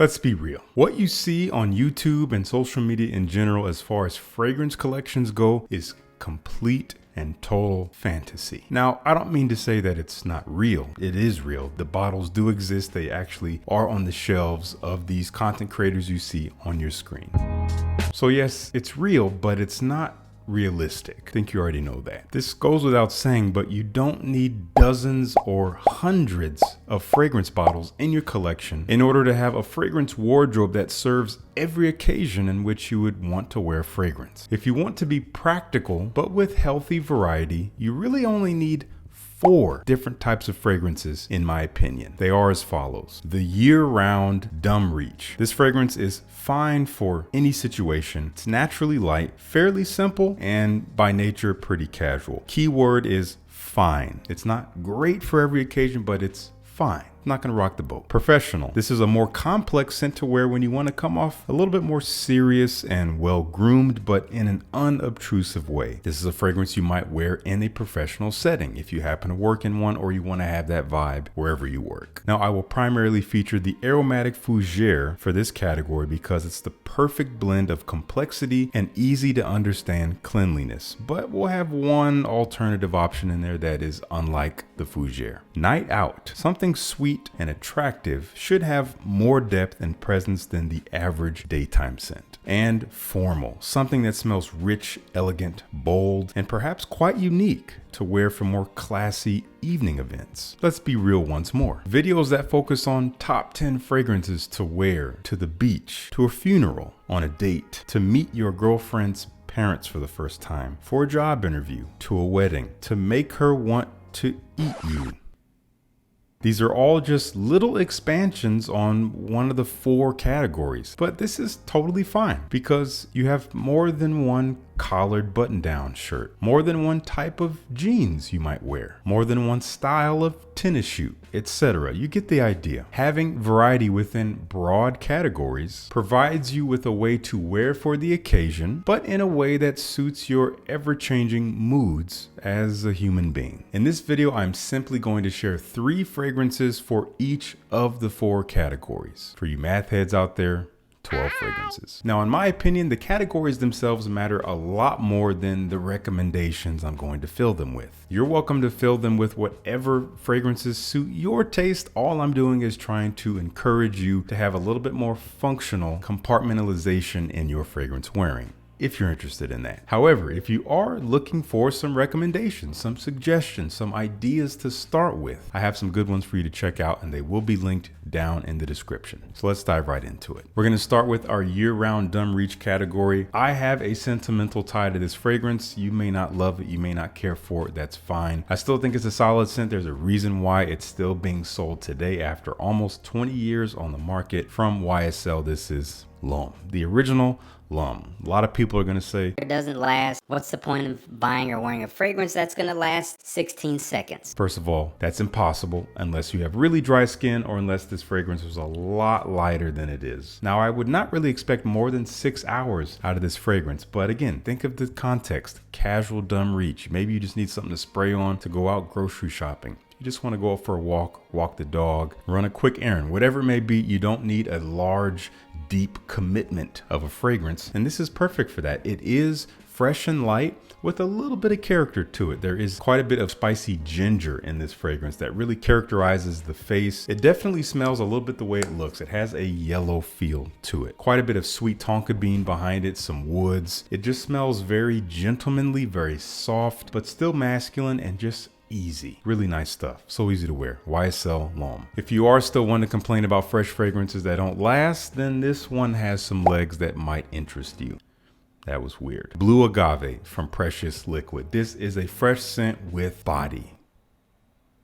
Let's be real. What you see on YouTube and social media in general as far as fragrance collections go is complete and total fantasy. Now, I don't mean to say that it's not real. It is real. The bottles do exist. They actually are on the shelves of these content creators you see on your screen. So yes, it's real, but it's not realistic. I think you already know that. This goes without saying, but you don't need dozens or hundreds of fragrance bottles in your collection in order to have a fragrance wardrobe that serves every occasion in which you would want to wear fragrance. If you want to be practical, but with healthy variety, you really only need 4 different types of fragrances, in my opinion. They are as follows. The year-round Dumb Reach. This fragrance is fine for any situation. It's naturally light, fairly simple, and by nature pretty casual. Keyword is fine. It's not great for every occasion, but it's fine. Not gonna rock the boat. Professional. This is a more complex scent to wear when you want to come off a little bit more serious and well groomed, but in an unobtrusive way. This is a fragrance you might wear in a professional setting if you happen to work in one or you want to have that vibe wherever you work. Now, I will primarily feature the aromatic fougere for this category because it's the perfect blend of complexity and easy to understand cleanliness, but we'll have one alternative option in there that is unlike the fougere. Night Out. Something sweet and attractive should have more depth and presence than the average daytime scent. And formal, something that smells rich, elegant, bold, and perhaps quite unique to wear for more classy evening events. Let's be real once more. Videos that focus on top 10 fragrances to wear to the beach, to a funeral, on a date, to meet your girlfriend's parents for the first time, for a job interview, to a wedding, to make her want to eat you. These are all just little expansions on one of the 4 categories, but this is totally fine because you have more than one collared button-down shirt, more than one type of jeans you might wear, more than one style of tennis shoe, etc. You get the idea. Having variety within broad categories provides you with a way to wear for the occasion, but in a way that suits your ever-changing moods as a human being. In this video, I'm simply going to share 3 fragrances for each of the 4 categories. For you math heads out there, 12 fragrances. Now, in my opinion, the categories themselves matter a lot more than the recommendations I'm going to fill them with. You're welcome to fill them with whatever fragrances suit your taste. All I'm doing is trying to encourage you to have a little bit more functional compartmentalization in your fragrance wearing, if you're interested in that. However, if you are looking for some recommendations, some suggestions, some ideas to start with, I have some good ones for you to check out and they will be linked down in the description. So let's dive right into it. We're gonna start with our year-round Dumb Reach category. I have a sentimental tie to this fragrance. You may not love it, you may not care for it, that's fine. I still think it's a solid scent. There's a reason why it's still being sold today after almost 20 years on the market. From YSL, this is L'Homme, the original L'Homme. A lot of people are going to say, it doesn't last. What's the point of buying or wearing a fragrance that's going to last 16 seconds? First of all, that's impossible unless you have really dry skin or unless this fragrance was a lot lighter than it is. Now, I would not really expect more than 6 hours out of this fragrance, but again, think of the context. Casual Dumb Reach. Maybe you just need something to spray on to go out grocery shopping. You just want to go out for a walk the dog, run a quick errand, whatever it may be. You don't need a large, deep commitment of a fragrance, and this is perfect for that. It is fresh and light with a little bit of character to it. There is quite a bit of spicy ginger in this fragrance that really characterizes the face. It definitely smells a little bit the way it looks. It has a yellow feel to it. Quite a bit of sweet tonka bean behind it, some woods. It just smells very gentlemanly, very soft, but still masculine and just easy. Really nice stuff. So easy to wear. YSL L'Homme. If you are still one to complain about fresh fragrances that don't last, then this one has some legs that might interest you. That was weird. Blue Agave from Precious Liquid. This is a fresh scent with body.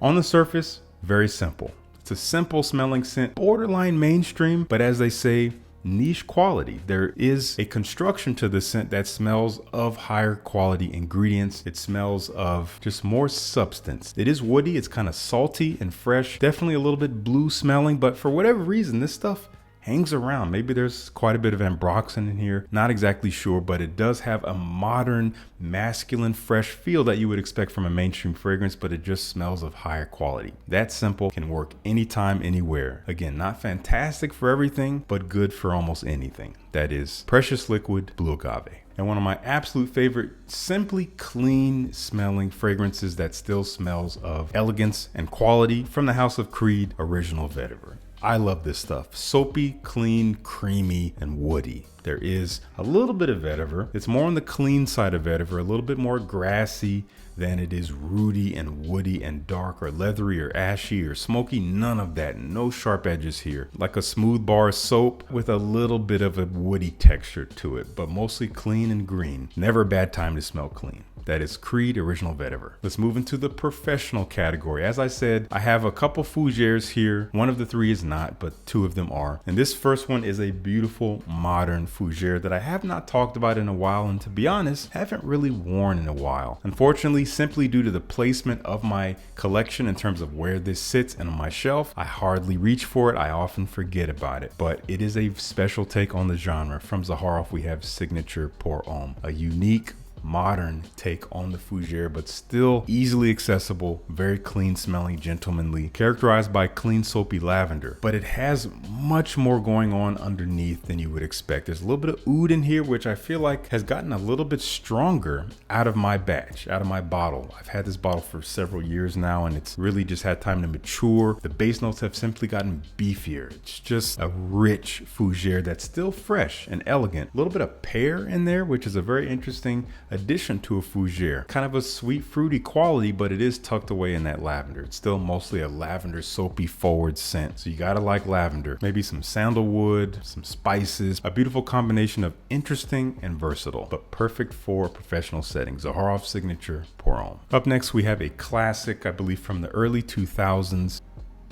On the surface, very simple. It's a simple smelling scent, borderline mainstream, but as they say, niche quality. There is a construction to the scent that smells of higher quality ingredients. It smells of just more substance. It is woody. It's kind of salty and fresh. Definitely a little bit blue smelling, but for whatever reason, this stuff hangs around. Maybe there's quite a bit of ambroxan in here. Not exactly sure, but it does have a modern, masculine, fresh feel that you would expect from a mainstream fragrance, but it just smells of higher quality. That simple, can work anytime, anywhere. Again, not fantastic for everything, but good for almost anything. That is Precious Liquid Blue Agave. And one of my absolute favorite, simply clean smelling fragrances that still smells of elegance and quality from the House of Creed Original Vetiver. I love this stuff. Soapy, clean, creamy, and woody. There is a little bit of vetiver. It's more on the clean side of vetiver, a little bit more grassy than it is rooty and woody and dark or leathery or ashy or smoky. None of that. No sharp edges here. Like a smooth bar soap with a little bit of a woody texture to it, but mostly clean and green. Never a bad time to smell clean. That is Creed Original Vetiver. Let's move into the professional category. As I said, I have a couple fougères here. One of the three is not, but two of them are. And this first one is a beautiful modern fougère that I have not talked about in a while, and to be honest, haven't really worn in a while. Unfortunately, simply due to the placement of my collection in terms of where this sits and on my shelf, I hardly reach for it. I often forget about it, but it is a special take on the genre. From Zaharoff, we have Signature Pour Homme, a unique modern take on the fougère, but still easily accessible, very clean smelling, gentlemanly, characterized by clean soapy lavender. But it has much more going on underneath than you would expect. There's a little bit of oud in here, which I feel like has gotten a little bit stronger out of my batch, out of my bottle. I've had this bottle for several years now, and it's really just had time to mature. The base notes have simply gotten beefier. It's just a rich fougère that's still fresh and elegant. A little bit of pear in there, which is a very interesting addition to a fougère. Kind of a sweet fruity quality, but it is tucked away in that lavender. It's still mostly a lavender soapy forward scent, so you gotta like lavender. Maybe some sandalwood, some spices, a beautiful combination of interesting and versatile, but perfect for professional settings. Zaharoff Signature Pour Homme. Up next we have a classic, I believe from the early 2000s.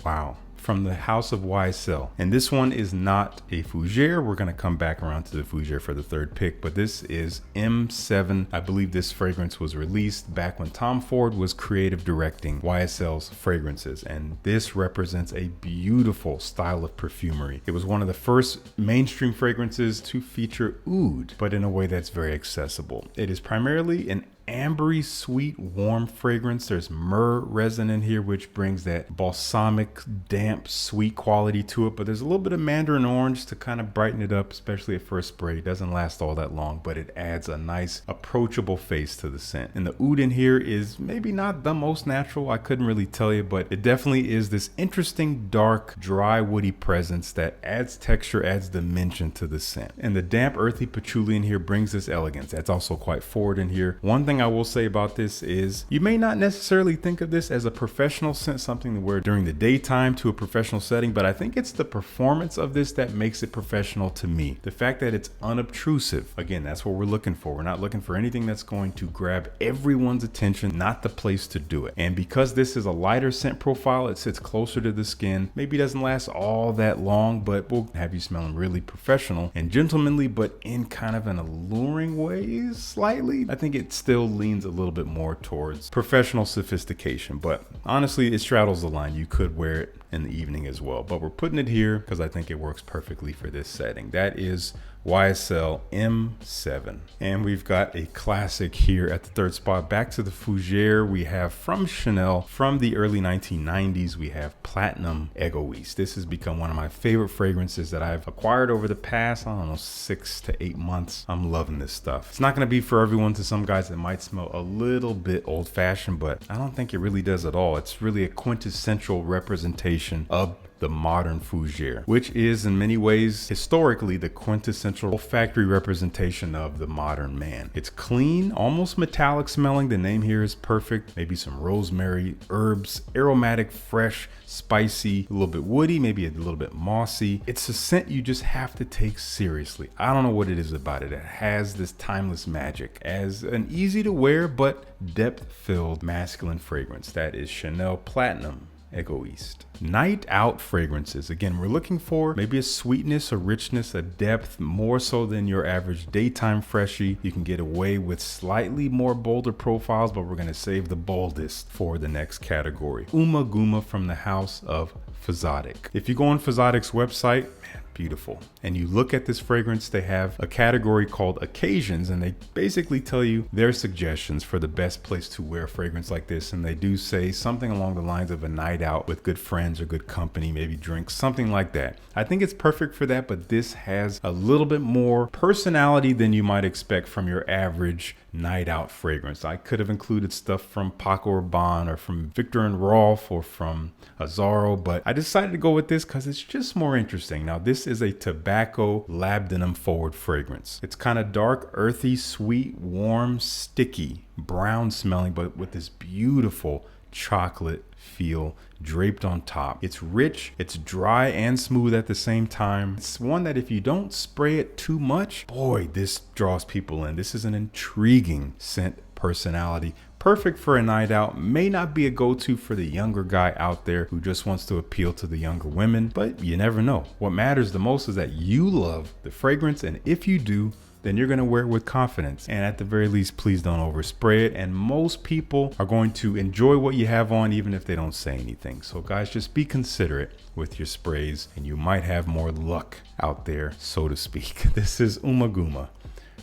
Wow. From the house of YSL. And this one is not a fougère. We're going to come back around to the fougère for the third pick, but this is M7. I believe this fragrance was released back when Tom Ford was creative directing YSL's fragrances, and this represents a beautiful style of perfumery. It was one of the first mainstream fragrances to feature oud, but in a way that's very accessible. It is primarily an ambery, sweet, warm fragrance. There's myrrh resin in here, which brings that balsamic, damp, sweet quality to it. But there's a little bit of mandarin orange to kind of brighten it up, especially at first spray. It doesn't last all that long, but it adds a nice, approachable face to the scent. And the oud in here is maybe not the most natural. I couldn't really tell you, but it definitely is this interesting, dark, dry, woody presence that adds texture, adds dimension to the scent. And the damp, earthy patchouli in here brings this elegance. That's also quite forward in here. One thing I will say about this is you may not necessarily think of this as a professional scent, something to wear during the daytime to a professional setting, but I think it's the performance of this that makes it professional to me. The fact that it's unobtrusive. Again, that's what we're looking for. We're not looking for anything that's going to grab everyone's attention, not the place to do it. And because this is a lighter scent profile, it sits closer to the skin. Maybe doesn't last all that long, but will have you smelling really professional and gentlemanly, but in kind of an alluring way slightly. I think it still leans a little bit more towards professional sophistication, but honestly, it straddles the line. You could wear it in the evening as well, but we're putting it here because I think it works perfectly for this setting. That is YSL M7. And we've got a classic here at the third spot. Back to the fougère, we have from Chanel from the early 1990s, we have Platinum Egoiste. This has become one of my favorite fragrances that I've acquired over the past, I don't know, 6 to 8 months. I'm loving this stuff. It's not going to be for everyone. To some guys it might smell a little bit old-fashioned, but I don't think it really does at all. It's really a quintessential representation of the modern fougère, which is in many ways historically the quintessential olfactory representation of the modern man. It's clean, almost metallic smelling. The name here is perfect. Maybe some rosemary, herbs, aromatic, fresh, spicy, a little bit woody, maybe a little bit mossy. It's a scent you just have to take seriously. I don't know what it is about it. It has this timeless magic as an easy to wear but depth-filled masculine fragrance. That is Chanel Platinum Egoiste. Night out fragrances. Again, we're looking for maybe a sweetness, a richness, a depth, more so than your average daytime freshie. You can get away with slightly more bolder profiles, but we're going to save the boldest for the next category. Ummagumma from the house of Fzotic. If you go on Fzotic's website, man, beautiful. And you look at this fragrance, they have a category called occasions, and they basically tell you their suggestions for the best place to wear a fragrance like this. And they do say something along the lines of a night out with good friends or good company, maybe drinks, something like that. I think it's perfect for that, but this has a little bit more personality than you might expect from your average night out fragrance. I could have included stuff from Paco Rabanne or from Viktor and Rolf or from Zaharoff, but I decided to go with this because it's just more interesting. Now, this is a tobacco labdanum forward fragrance. It's kind of dark, earthy, sweet, warm, sticky, brown smelling, but with this beautiful chocolate feel draped on top. It's rich, it's dry and smooth at the same time. It's one that if you don't spray it too much, boy, this draws people in. This is an intriguing scent personality. Perfect for a night out. May not be a go-to for the younger guy out there who just wants to appeal to the younger women, but you never know. What matters the most is that you love the fragrance, and if you do, then you're going to wear it with confidence. And at the very least, please don't overspray it. And most people are going to enjoy what you have on, even if they don't say anything. So guys, just be considerate with your sprays and you might have more luck out there, so to speak. This is Ummagumma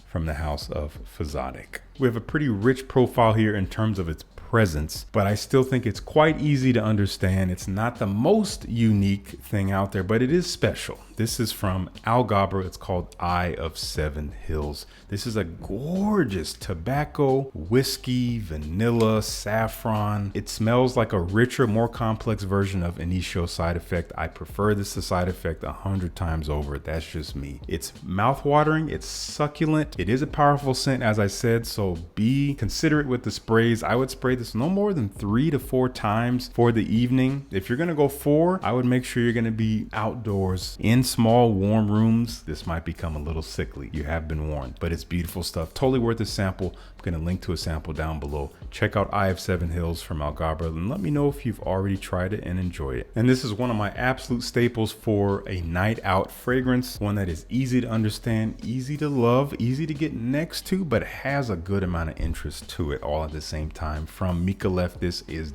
from the house of Fzotic. We have a pretty rich profile here in terms of its presence, but I still think it's quite easy to understand. It's not the most unique thing out there, but it is special. This is from Alghabra. It's called Eye of Seven Hills. This is a gorgeous tobacco, whiskey, vanilla, saffron. It smells like a richer, more complex version of Initio Side Effect. I prefer this to Side Effect 100 times over. That's just me. It's mouth-watering. It's succulent. It is a powerful scent, as I said, so be considerate with the sprays. I would spray this no more than 3 to 4 times for the evening. If you're gonna go 4, I would make sure you're gonna be outdoors in small warm rooms. This might become a little sickly. You have been warned, but it's beautiful stuff. Totally worth a sample. I'm gonna link to a sample down below. Check out Eye of Seven Hills from Alghabra and let me know if you've already tried it and enjoyed it. And this is one of my absolute staples for a night out fragrance. One that is easy to understand, easy to love, easy to get next to, but has a good amount of interest to it all at the same time. From Micallef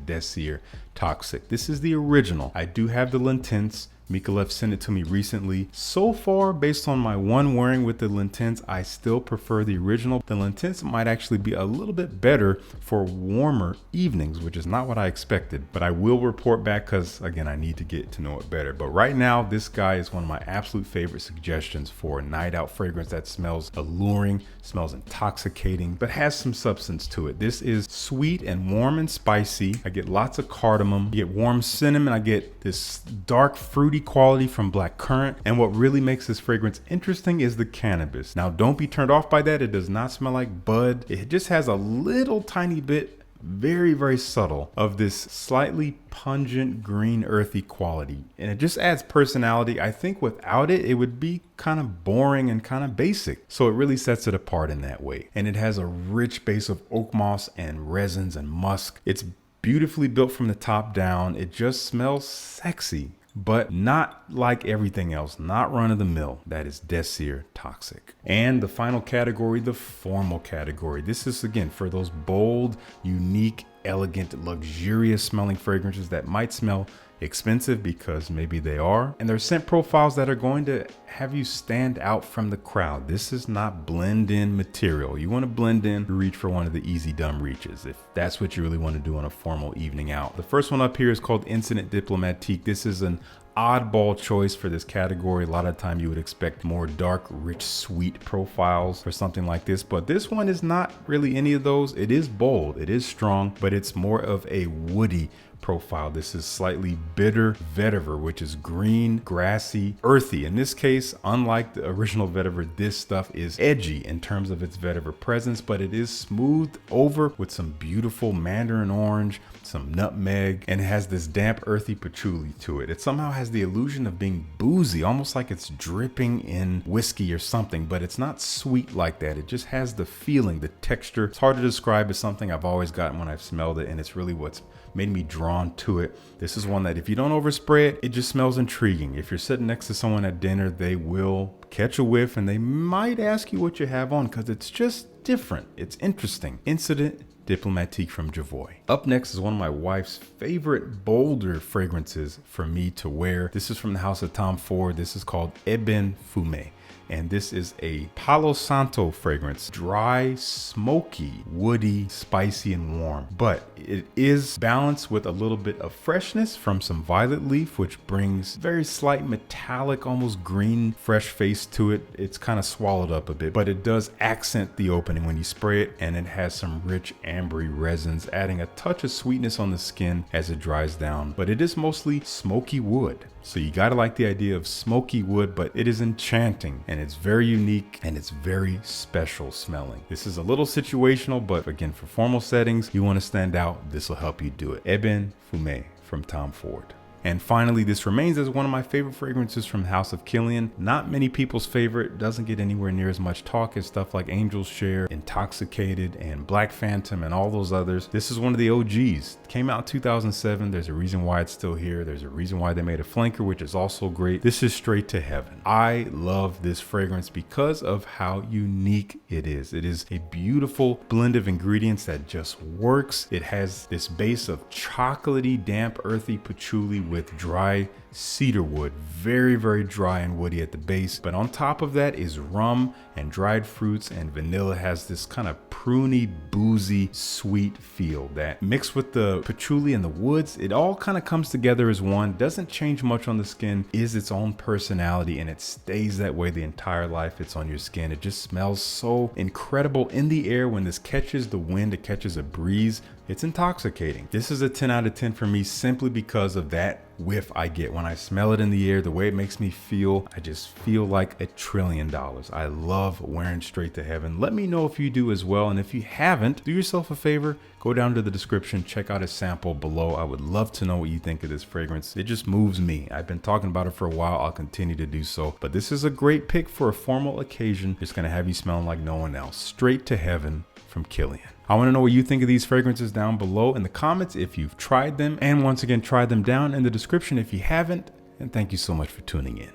DesirToxic. This is the original. I do have the L'Intense. Micallef sent it to me recently. So far, based on my one wearing with the L'Intense, I still prefer the original. The L'Intense might actually be a little bit better for warmer evenings, which is not what I expected, but I will report back because again, I need to get to know it better. But right now, this guy is one of my absolute favorite suggestions for a night out fragrance that smells alluring, smells intoxicating, but has some substance to it. This is sweet and warm and spicy. I get lots of cardamom, you get warm cinnamon, I get this dark fruity quality from black currant, and what really makes this fragrance interesting is the cannabis. Now don't be turned off by that. It does not smell like bud. It just has a little tiny bit, very subtle, of this slightly pungent green earthy quality, and it just adds personality. I think without it, it would be kind of boring and kind of basic, so it really sets it apart in that way. And it has a rich base of oak moss and resins and musk. It's beautifully built from the top down. It just smells sexy, but not like everything else, not run of the mill. That is DesirToxic. And the final category, the formal category. This is again for those bold, unique, elegant, luxurious smelling fragrances that might smell expensive because maybe they are, and they're scent profiles that are going to have you stand out from the crowd. This is not blend in material. You want to blend in, you reach for one of the easy dumb reaches if that's what you really want to do on a formal evening out. The first one up here is called Incident Diplomatique. This is an oddball choice for this category. A lot of time you would expect more dark, rich, sweet profiles for something like this, but this one is not really any of those. It is bold, it is strong, but it's more of a woody profile. This is slightly bitter vetiver, which is green, grassy, earthy. In this case, unlike the original vetiver, this stuff is edgy in terms of its vetiver presence, but it is smoothed over with some beautiful mandarin orange, some nutmeg, and it has this damp, earthy patchouli to it. It somehow has the illusion of being boozy, almost like it's dripping in whiskey or something, but it's not sweet like that. It just has the feeling, the texture. It's hard to describe. It's something I've always gotten when I've smelled it, and it's really what's made me drawn to it. This is one that if you don't overspray it, it just smells intriguing. If you're sitting next to someone at dinner, they will catch a whiff and they might ask you what you have on because it's just different. It's interesting. Incident Diplomatique from Jovoy. Up next is one of my wife's favorite bolder fragrances for me to wear. This is from the house of Tom Ford. This is called Ébène Fumé. And this is a Palo Santo fragrance. Dry, smoky, woody, spicy, and warm. But it is balanced with a little bit of freshness from some violet leaf, which brings very slight metallic, almost green, fresh face to it. It's kind of swallowed up a bit, but it does accent the opening when you spray it, and it has some rich ambery resins, adding a touch of sweetness on the skin as it dries down. But it is mostly smoky wood. So you gotta like the idea of smoky wood, but it is enchanting and it's very unique and it's very special smelling. This is a little situational, but again, for formal settings, you wanna stand out, this will help you do it. Ébène Fumé from Tom Ford. And finally, this remains as one of my favorite fragrances from the house of Kilian. Not many people's favorite, doesn't get anywhere near as much talk as stuff like Angel's Share, Intoxicated, and Black Phantom, and all those others. This is one of the OGs. Came out in 2007. There's a reason why it's still here. There's a reason why they made a flanker, which is also great. This is Straight to Heaven. I love this fragrance because of how unique it is. It is a beautiful blend of ingredients that just works. It has this base of chocolatey, damp, earthy patchouli with dry cedar wood, very, very dry and woody at the base. But on top of that is rum and dried fruits, and vanilla has this kind of pruny, boozy, sweet feel that mixed with the patchouli and the woods, it all kind of comes together as one, doesn't change much on the skin, is its own personality, and it stays that way the entire life it's on your skin. It just smells so incredible in the air. When this catches the wind, it catches a breeze, it's intoxicating. This is a 10 out of 10 for me simply because of that whiff I get when I smell it in the air, the way it makes me feel. I just feel like $1 trillion. I love wearing Straight to Heaven. Let me know if you do as well. And if you haven't, do yourself a favor, go down to the description, check out a sample below. I would love to know what you think of this fragrance. It just moves me. I've been talking about it for a while. I'll continue to do so. But this is a great pick for a formal occasion. It's gonna have you smelling like no one else. Straight to Heaven from Kilian. I want to know what you think of these fragrances down below in the comments if you've tried them, and once again, try them down in the description if you haven't. And thank you so much for tuning in.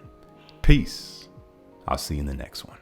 Peace. I'll see you in the next one.